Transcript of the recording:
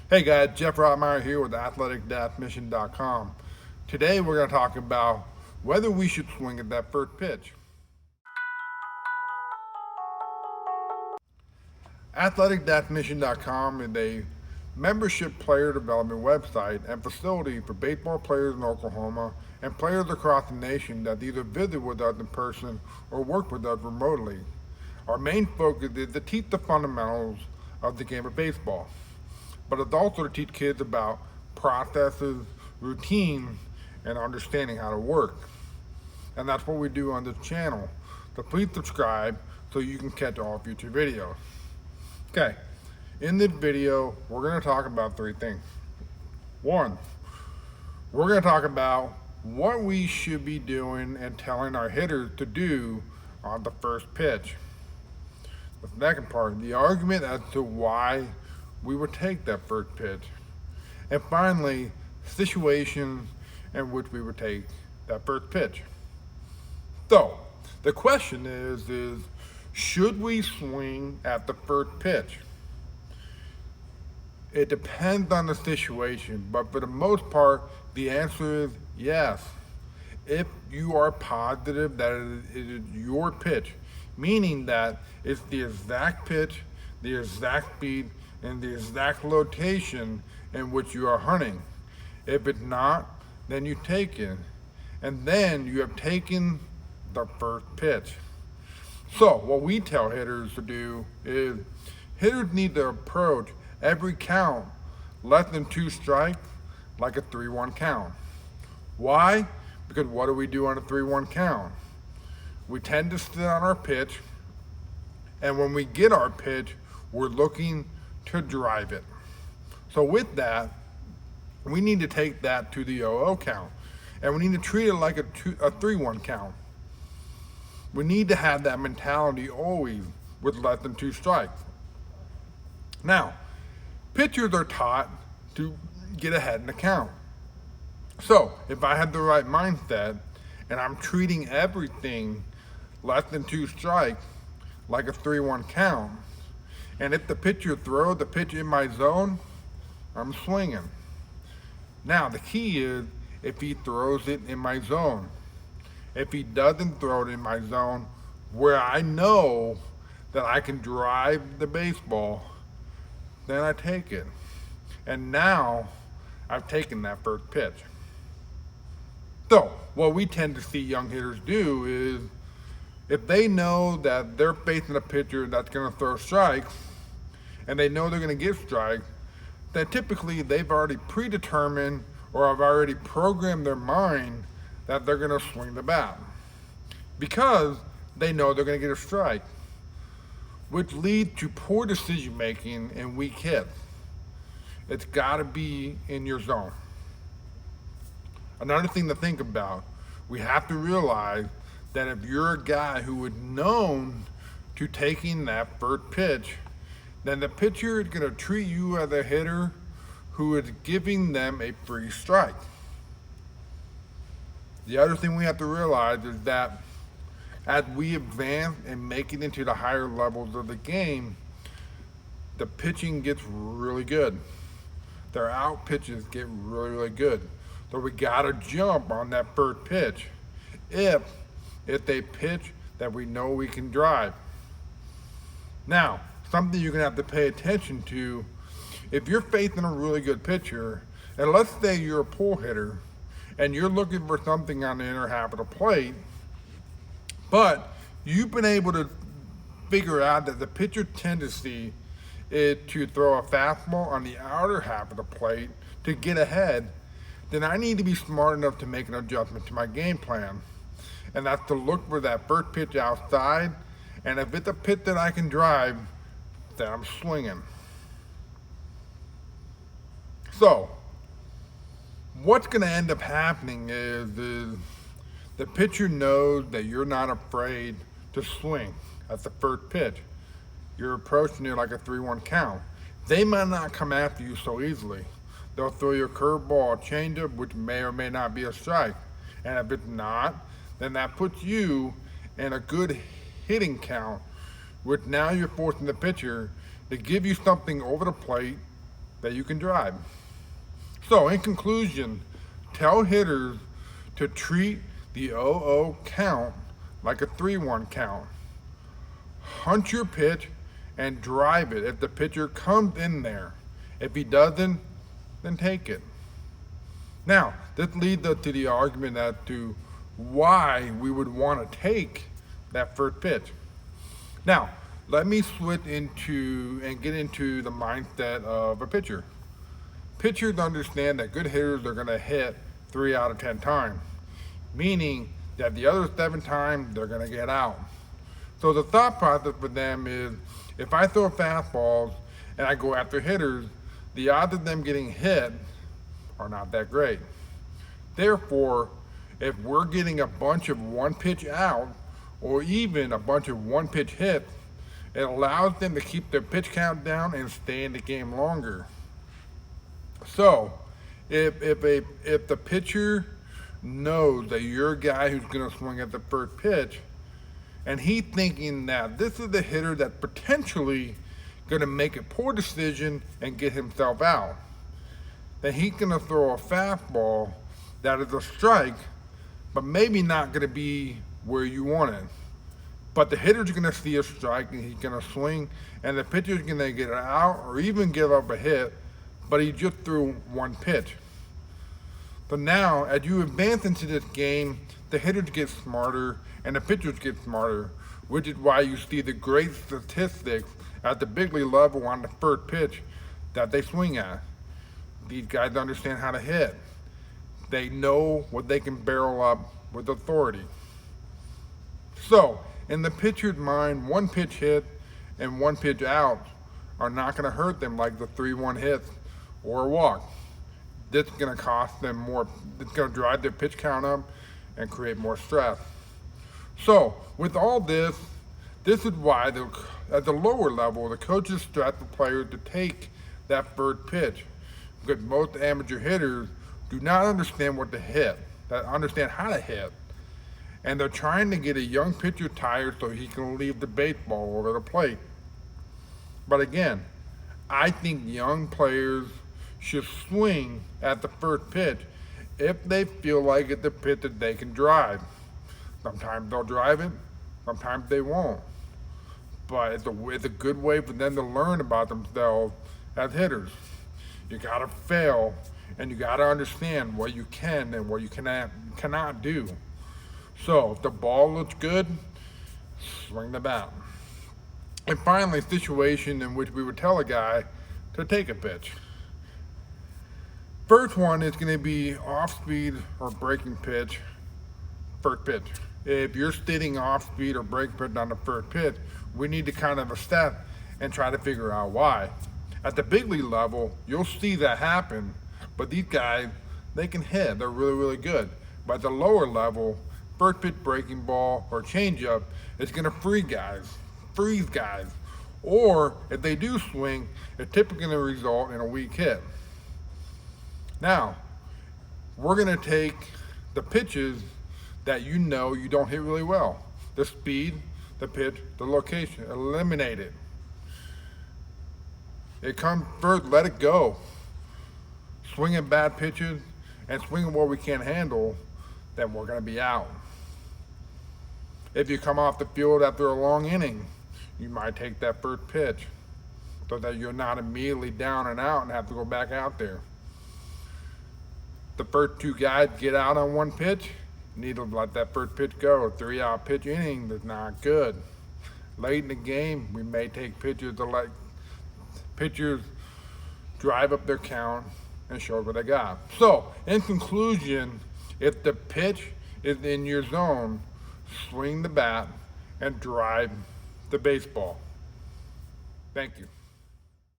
Hey guys, Geoff Rottmayer here with athletic-mission.com. Today we're going to talk about whether we should swing at that first pitch. Athletic-mission.com is a membership player development website and facility for baseball players in Oklahoma and players across the nation that either visit with us in person or work with us remotely. Our main focus is to teach the fundamentals of the game of baseball, but it's also to teach kids about processes, routines, and understanding how to work. And that's what we do on this channel. So please subscribe so you can catch all future videos. Okay, in this video, we're going to talk about three things. One, we're going to talk about what we should be doing and telling our hitters to do on the first pitch. The second part, the argument as to why we would take that first pitch. And finally, situations in which we would take that first pitch. So, the question is should we swing at the first pitch? It depends on the situation, but for the most part, the answer is yes. If you are positive that it is your pitch, meaning that it's the exact pitch, the exact speed, and the exact location in which you are hunting. If it's not, then you take it. And then you have taken the first pitch. So what we tell hitters to do is hitters need to approach every count less than 2 strikes like a 3-1 count. Why? Because what do we do on a 3-1 count? We tend to sit on our pitch, and when we get our pitch, we're looking to drive it. So with that, we need to take that to the 0-0 count, and we need to treat it like a 3-1 count. We need to have that mentality always with less than 2 strikes. Now, pitchers are taught to get ahead in the count. So if I have the right mindset and I'm treating everything less than 2 strikes like a 3-1 count, and if the pitcher throws the pitch in my zone, I'm swinging. Now, the key is if he throws it in my zone. If he doesn't throw it in my zone, where I know that I can drive the baseball, then I take it. And now, I've taken that first pitch. So, what we tend to see young hitters do is, if they know that they're facing a pitcher that's going to throw strikes, and they know they're going to get strikes, then typically they've already predetermined or have already programmed their mind that they're going to swing the bat because they know they're going to get a strike, which leads to poor decision making and weak hits. It's got to be in your zone. Another thing to think about, we have to realize that if you're a guy who is known to taking that first pitch, then the pitcher is going to treat you as a hitter who is giving them a free strike. The other thing we have to realize is that as we advance and make it into the higher levels of the game, the pitching gets really good. Their out pitches get really, really good. So we got to jump on that first pitch if it's a pitch that we know we can drive. Now, something you're going to have to pay attention to, if you're facing a really good pitcher, and let's say you're a pull hitter, and you're looking for something on the inner half of the plate, but you've been able to figure out that the pitcher's tendency is to throw a fastball on the outer half of the plate to get ahead, then I need to be smart enough to make an adjustment to my game plan. And that's to look for that first pitch outside, and if it's a pitch that I can drive, then I'm swinging. So, what's going to end up happening is the pitcher knows that you're not afraid to swing at the first pitch. You're approaching it like a 3-1 count. They might not come after you so easily. They'll throw you a curveball, a changeup, which may or may not be a strike. And if it's not, then that puts you in a good hitting count, which now you're forcing the pitcher to give you something over the plate that you can drive. So in conclusion, tell hitters to treat the 0-0 count like a 3-1 count. Hunt your pitch and drive it if the pitcher comes in there. If he doesn't, then take it. Now, this leads us to the argument as to why we would want to take that first pitch. Now, let me switch into and get into the mindset of a pitcher. Pitchers understand that good hitters are going to hit 3 out of 10 times, meaning that the other 7 times they're going to get out. So the thought process for them is, if I throw fastballs and I go after hitters, the odds of them getting hit are not that great. Therefore, if we're getting a bunch of one pitch out or even a bunch of one pitch hits, it allows them to keep their pitch count down and stay in the game longer. So, if the pitcher knows that you're a guy who's going to swing at the first pitch, and he's thinking that this is the hitter that's potentially going to make a poor decision and get himself out, then he's going to throw a fastball that is a strike, but maybe not going to be where you want it. But the hitter's going to see a strike and he's going to swing, and the pitcher's going to get it out or even give up a hit, but he just threw one pitch. So now, as you advance into this game, the hitters get smarter and the pitchers get smarter, which is why you see the great statistics at the big league level on the first pitch that they swing at. These guys understand how to hit. They know what they can barrel up with authority. So, in the pitcher's mind, one pitch hit and one pitch out are not going to hurt them like the 3-1 hits or a walk. This is going to cost them more. It's going to drive their pitch count up and create more stress. So, with all this is why at the lower level, the coaches stress the players to take that first pitch, because most amateur hitters do not understand what to hit, that understand how to hit. And they're trying to get a young pitcher tired so he can leave the baseball over the plate. But again, I think young players should swing at the first pitch if they feel like it's a pitch that they can drive. Sometimes they'll drive it, sometimes they won't. But it's a good way for them to learn about themselves as hitters. You gotta fail, and you gotta understand what you can and what you cannot do. So if the ball looks good, swing the bat. And finally, a situation in which we would tell a guy to take a pitch. First one is going to be off speed or breaking pitch, first pitch. If you're sitting off speed or breaking pitch on the first pitch, we need to kind of assess and try to figure out why. At the big league level, you'll see that happen, but these guys, they can hit. They're really, really good. But at the lower level, first pitch breaking ball or changeup is going to freeze guys. Or if they do swing, it's typically going to result in a weak hit. Now, we're going to take the pitches that you know you don't hit really well. The speed, the pitch, the location. Eliminate it. It comes first, let it go. Swinging bad pitches and swinging what we can't handle, then we're going to be out. If you come off the field after a long inning, you might take that first pitch so that you're not immediately down and out and have to go back out there. The first 2 guys get out on one pitch, you need to let that first pitch go. A 3-out pitch inning is not good. Late in the game, we may take pitchers to let pitchers drive up their count and show what they got. So, in conclusion, if the pitch is in your zone, swing the bat and drive the baseball. Thank you.